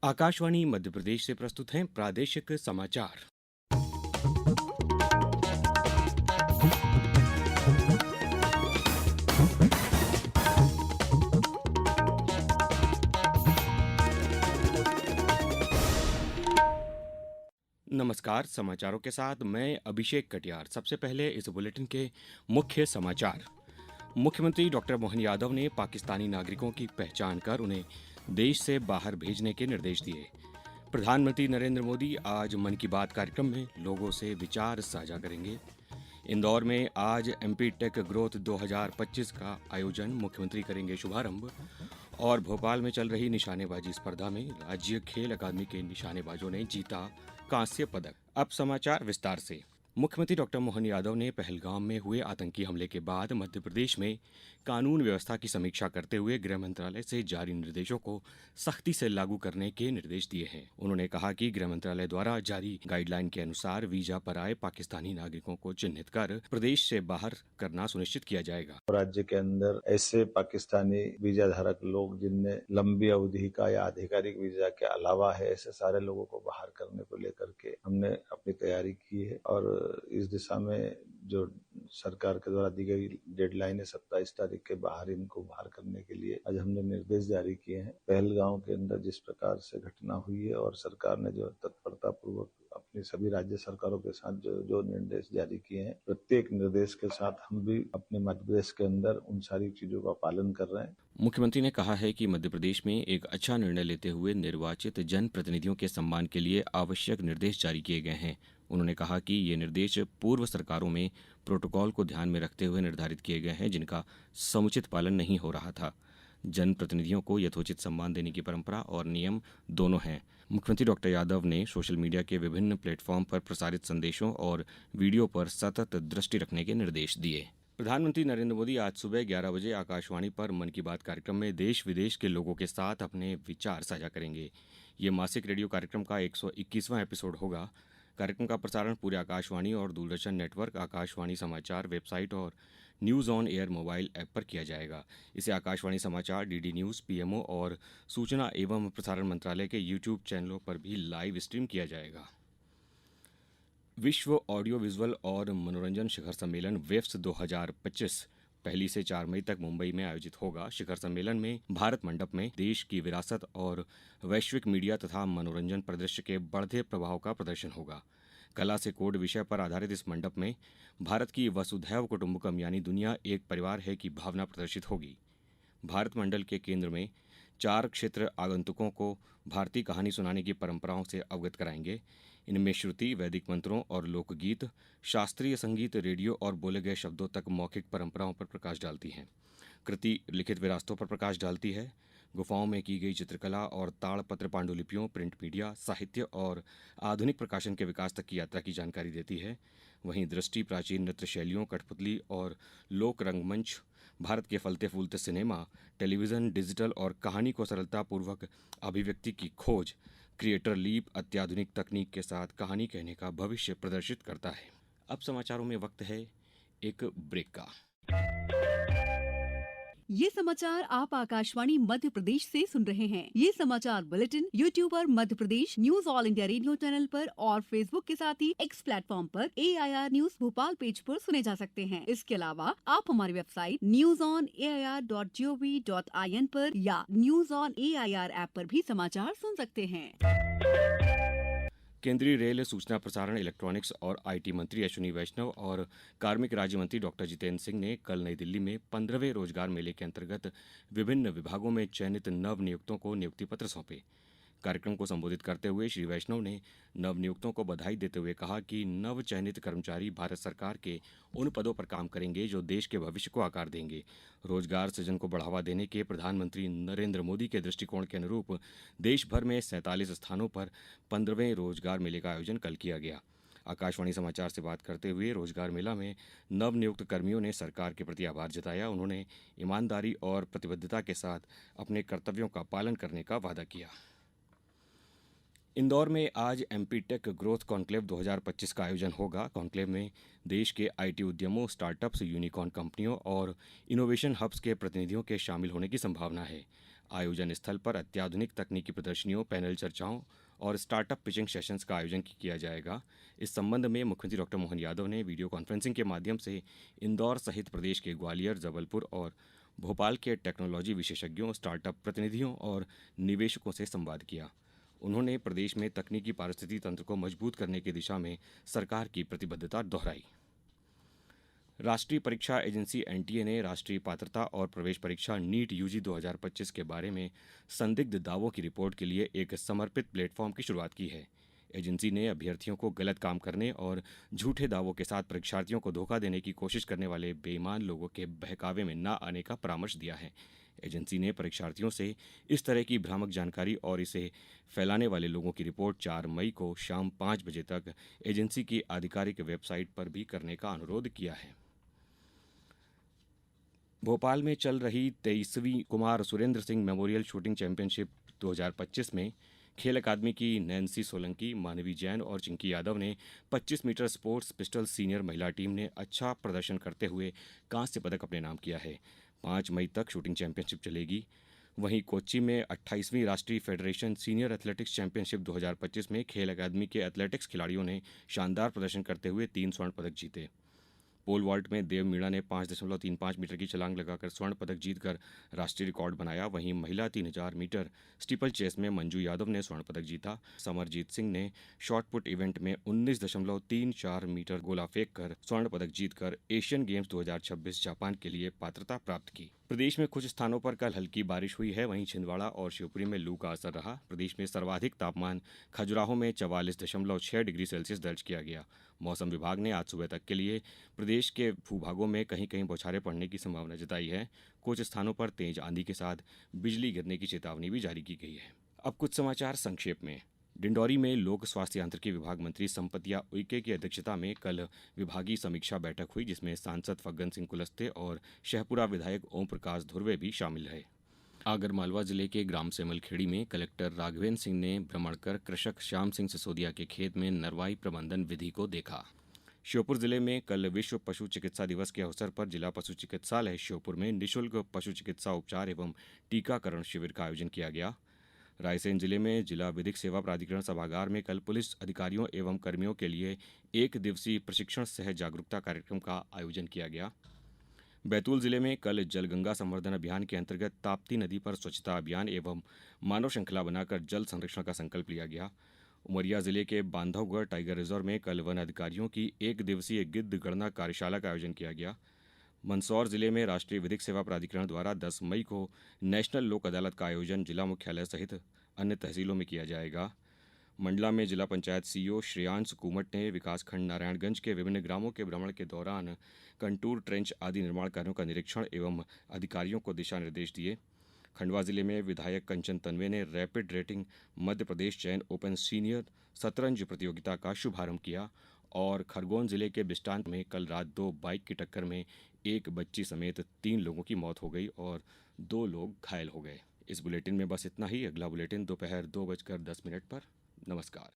आकाशवाणी मध्य प्रदेश से प्रस्तुत हैं प्रादेशिक समाचार। नमस्कार, समाचारों के साथ मैं अभिषेक कटियार। सबसे पहले इस बुलेटिन के मुख्य समाचार। मुख्यमंत्री डॉक्टर मोहन यादव ने पाकिस्तानी नागरिकों की पहचान कर उन्हें देश से बाहर भेजने के निर्देश दिए। प्रधानमंत्री नरेंद्र मोदी आज मन की बात कार्यक्रम में लोगों से विचार साझा करेंगे। इंदौर में आज एमपी टेक ग्रोथ 2025 का आयोजन, मुख्यमंत्री करेंगे शुभारंभ। और भोपाल में चल रही निशानेबाजी स्पर्धा में राज्य खेल अकादमी के निशानेबाजों ने जीता कांस्य पदक। अब समाचार विस्तार से। मुख्यमंत्री डॉक्टर मोहन यादव ने पहलगाम में हुए आतंकी हमले के बाद मध्य प्रदेश में कानून व्यवस्था की समीक्षा करते हुए गृह मंत्रालय से जारी निर्देशों को सख्ती से लागू करने के निर्देश दिए हैं। उन्होंने कहा कि गृह मंत्रालय द्वारा जारी गाइडलाइन के अनुसार वीजा पर आए पाकिस्तानी नागरिकों को चिन्हित कर प्रदेश से बाहर करना सुनिश्चित किया जाएगा। राज्य के अंदर ऐसे पाकिस्तानी वीजा धारक लोग जिनने लंबी अवधि का या आधिकारिक वीजा के अलावा है, ऐसे सारे लोगों को बाहर करने को लेकर के हमने अपनी तैयारी की है और इस दिशा में जो सरकार के द्वारा दी गई डेडलाइन है 27 तारीख के बाहर इनको बाहर करने के लिए आज हमने निर्देश जारी किए हैं। पहलगांव के अंदर जिस प्रकार से घटना हुई है और सरकार ने जो तत्परता पूर्वक अपनी सभी राज्य सरकारों के साथ जो निर्देश जारी किए हैं, प्रत्येक निर्देश के साथ हम भी अपने मध्य प्रदेश के अंदर उन सारी चीजों का पालन कर रहे हैं। मुख्यमंत्री ने कहा है कि मध्य प्रदेश में एक अच्छा निर्णय लेते हुए निर्वाचित जनप्रतिनिधियों के सम्मान के लिए आवश्यक निर्देश जारी किए गए हैं। उन्होंने कहा कि ये निर्देश पूर्व सरकारों में प्रोटोकॉल को ध्यान में रखते हुए निर्धारित किए गए हैं, जिनका समुचित पालन नहीं हो रहा था। जनप्रतिनिधियों को यथोचित सम्मान देने की परंपरा और नियम दोनों हैं। मुख्यमंत्री डॉक्टर यादव ने सोशल मीडिया के विभिन्न प्लेटफॉर्म पर प्रसारित संदेशों और वीडियो पर सतत दृष्टि रखने के निर्देश दिए। प्रधानमंत्री नरेंद्र मोदी आज सुबह 11 बजे आकाशवाणी पर मन की बात कार्यक्रम में देश विदेश के लोगों के साथ अपने विचार साझा करेंगे। ये मासिक रेडियो कार्यक्रम का 121वां एपिसोड होगा। कार्यक्रम का प्रसारण पूरे आकाशवाणी और दूरदर्शन नेटवर्क, आकाशवाणी समाचार वेबसाइट और news on air mobile app पर किया जाएगा। इसे आकाशवाणी समाचार, डीडी न्यूज़, पीएमओ और सूचना एवं प्रसारण मंत्रालय के यूट्यूब चैनलों पर भी लाइव स्ट्रीम किया जाएगा। विश्व ऑडियो विजुअल और मनोरंजन शिखर सम्मेलन वेफ्स 2025 1 से 4 मई तक मुंबई में आयोजित होगा। शिखर सम्मेलन में भारत मंडप में देश की विरासत और वैश्विक मीडिया तथा मनोरंजन परिदृश्य के बढ़ते प्रभाव का प्रदर्शन होगा। कला से कोड विषय पर आधारित इस मंडप में भारत की वसुधैव कुटुंबकम यानी दुनिया एक परिवार है की भावना प्रदर्शित होगी। भारत मंडल के केंद्र में 4 क्षेत्र आगंतुकों को भारतीय कहानी सुनाने की परंपराओं से अवगत कराएंगे। इनमें श्रुति, वैदिक मंत्रों और लोकगीत, शास्त्रीय संगीत, रेडियो और बोले गए शब्दों तक मौखिक परंपराओं पर प्रकाश डालती हैं। कृति लिखित विरासतों पर प्रकाश डालती है। गुफाओं में की गई चित्रकला और ताड़पत्र पांडुलिपियों, प्रिंट मीडिया, साहित्य और आधुनिक प्रकाशन के विकास तक की यात्रा की जानकारी देती है। वहीं दृष्टि, प्राचीन नृत्य शैलियों, कठपुतली और लोक रंगमंच, भारत के फलते फूलते सिनेमा, टेलीविज़न, डिजिटल और कहानी को सरलतापूर्वक अभिव्यक्ति की खोज, क्रिएटर लीप, अत्याधुनिक तकनीक के साथ कहानी कहने का भविष्य प्रदर्शित करता है। अब समाचारों में वक्त है एक ब्रेक का। ये समाचार आप आकाशवाणी मध्य प्रदेश से सुन रहे हैं। ये समाचार बुलेटिन YouTube पर Madhya Pradesh news All India radio channel पर और फेसबुक के साथ ही एक्स प्लेटफॉर्म पर AIR न्यूज भोपाल पेज पर सुने जा सकते हैं। इसके अलावा आप हमारी वेबसाइट newsonair.gov.in पर या न्यूज ऑन AIR ऐप पर भी समाचार सुन सकते हैं। केंद्रीय रेल, सूचना प्रसारण, इलेक्ट्रॉनिक्स और IT मंत्री अश्विनी वैष्णव और कार्मिक राज्य मंत्री डॉक्टर जितेंद्र सिंह ने कल नई दिल्ली में 15वें रोजगार मेले के अंतर्गत विभिन्न विभागों में चयनित नव नियुक्तों को नियुक्ति पत्र सौंपे। कार्यक्रम को संबोधित करते हुए श्री वैष्णव ने नव नियुक्तों को बधाई देते हुए कहा कि नव चयनित कर्मचारी भारत सरकार के उन पदों पर काम करेंगे जो देश के भविष्य को आकार देंगे। रोजगार सृजन को बढ़ावा देने के प्रधानमंत्री नरेंद्र मोदी के दृष्टिकोण के अनुरूप देश भर में 47 स्थानों पर 15वें रोजगार मेले का आयोजन कल किया गया। आकाशवाणी समाचार से बात करते हुए रोजगार मेला में नवनियुक्त कर्मियों ने सरकार के प्रति आभार जताया। उन्होंने ईमानदारी और प्रतिबद्धता के साथ अपने कर्तव्यों का पालन करने का वादा किया। इंदौर में आज एमपी टेक ग्रोथ कॉन्क्लेव 2025 का आयोजन होगा। कॉन्क्लेव में देश के IT उद्यमों, स्टार्टअप्स, यूनिकॉर्न कंपनियों और इनोवेशन हब्स के प्रतिनिधियों के शामिल होने की संभावना है। आयोजन स्थल पर अत्याधुनिक तकनीकी प्रदर्शनियों, पैनल चर्चाओं और स्टार्टअप पिचिंग सेशंस का आयोजन किया जाएगा। इस संबंध में मुख्यमंत्री डॉक्टर मोहन यादव ने वीडियो कॉन्फ्रेंसिंग के माध्यम से इंदौर सहित प्रदेश के ग्वालियर, जबलपुर और भोपाल के टेक्नोलॉजी विशेषज्ञों, स्टार्टअप प्रतिनिधियों और निवेशकों से संवाद किया। उन्होंने प्रदेश में तकनीकी पारिस्थितिकी तंत्र को मजबूत करने की दिशा में सरकार की प्रतिबद्धता दोहराई। राष्ट्रीय परीक्षा एजेंसी एनटीए ने राष्ट्रीय पात्रता और प्रवेश परीक्षा नीट यूजी 2025 के बारे में संदिग्ध दावों की रिपोर्ट के लिए एक समर्पित प्लेटफॉर्म की शुरुआत की है। एजेंसी ने अभ्यर्थियों को गलत काम करने और झूठे दावों के साथ परीक्षार्थियों को धोखा देने की कोशिश करने वाले बेईमान लोगों के बहकावे में न आने का परामर्श दिया है। एजेंसी ने परीक्षार्थियों से इस तरह की भ्रामक जानकारी और इसे फैलाने वाले लोगों की रिपोर्ट 4 मई को शाम 5 बजे तक एजेंसी की आधिकारिक वेबसाइट पर भी करने का अनुरोध किया है। भोपाल में चल रही 23वीं Kumar Surendra Singh memorial shooting championship 2025 में खेल अकादमी की नैन्सी सोलंकी, मानवी जैन और चिंकी यादव ने 25 मीटर स्पोर्ट्स पिस्टल सीनियर महिला टीम ने अच्छा प्रदर्शन करते हुए कांस्य पदक अपने नाम किया है। 5 मई तक शूटिंग चैंपियनशिप चलेगी। वहीं कोच्चि में 28वीं राष्ट्रीय फेडरेशन सीनियर एथलेटिक्स चैंपियनशिप 2025 में खेल अकादमी के एथलेटिक्स खिलाड़ियों ने शानदार प्रदर्शन करते हुए 3 स्वर्ण पदक जीते। पोल वॉल्ट में देव मीणा ने 5.35 मीटर की छलांग लगाकर स्वर्ण पदक जीतकर राष्ट्रीय रिकॉर्ड बनाया। वहीं महिला 3000 मीटर स्टीपल चेस में मंजू यादव ने स्वर्ण पदक जीता। समरजीत सिंह ने शॉट पुट इवेंट में 19.34 मीटर गोला फेंक कर स्वर्ण पदक जीतकर एशियन गेम्स 2026 जापान के लिए पात्रता प्राप्त की। प्रदेश में कुछ स्थानों पर कल हल्की बारिश हुई है। वहीं छिंदवाड़ा और शिवपुरी में लू का असर रहा। प्रदेश में सर्वाधिक तापमान खजुराहो में 44.6 डिग्री सेल्सियस दर्ज किया गया। मौसम विभाग ने आज सुबह तक के लिए प्रदेश के भूभागों में कहीं कहीं बौछारें पड़ने की संभावना जताई है। कुछ स्थानों पर तेज आंधी के साथ बिजली गिरने की चेतावनी भी जारी की गई है। अब कुछ समाचार संक्षेप में। डिंडौरी में लोक स्वास्थ्य यांत्रिकी विभाग मंत्री संपतिया उइके की अध्यक्षता में कल विभागीय समीक्षा बैठक हुई, जिसमें सांसद फग्गन सिंह कुलस्ते और शहपुरा विधायक ओम प्रकाश धुर्वे भी शामिल है। आगरमालवा जिले के ग्राम सेमलखेड़ी में कलेक्टर राघवेंद्र सिंह ने भ्रमण कर कृषक श्याम सिंह सिसोदिया के खेत में नरवाई प्रबंधन विधि को देखा। श्योपुर जिले में कल विश्व पशु चिकित्सा दिवस के अवसर पर जिला पशु चिकित्सालय श्योपुर में निःशुल्क पशु चिकित्सा उपचार एवं टीकाकरण शिविर का आयोजन किया गया। रायसेन जिले में जिला विधिक सेवा प्राधिकरण सभागार में कल पुलिस अधिकारियों एवं कर्मियों के लिए 1 दिवसीय प्रशिक्षण सह जागरूकता कार्यक्रम का आयोजन किया गया। बैतूल जिले में कल जलगंगा संवर्धन अभियान के अंतर्गत ताप्ती नदी पर स्वच्छता अभियान एवं मानव श्रृंखला बनाकर जल संरक्षण का संकल्प लिया गया। उमरिया जिले के बांधवगढ़ टाइगर रिजर्व में कल वन अधिकारियों की 1 दिवसीय गिद्ध गणना कार्यशाला का आयोजन किया गया। मंदसौर जिले में राष्ट्रीय विधिक सेवा प्राधिकरण द्वारा 10 मई को नेशनल लोक अदालत का आयोजन जिला मुख्यालय सहित अन्य तहसीलों में किया जाएगा। मंडला में जिला पंचायत सीईओ श्रेयांश कुमट ने विकासखंड नारायणगंज के विभिन्न ग्रामों के भ्रमण के दौरान कंटूर ट्रेंच आदि निर्माण कार्यों का निरीक्षण एवं अधिकारियों को दिशा निर्देश दिए। खंडवा जिले में विधायक कंचन तन्वे ने रैपिड रेटिंग मध्य प्रदेश चयन ओपन सीनियर शतरंज प्रतियोगिता का शुभारंभ किया। और खरगोन जिले के बिस्टान में कल रात 2 बाइक की टक्कर में एक बच्ची समेत 3 लोगों की मौत हो गई और 2 लोग घायल हो गए। इस बुलेटिन में बस इतना ही। अगला बुलेटिन दोपहर 2:10 पर। नमस्कार।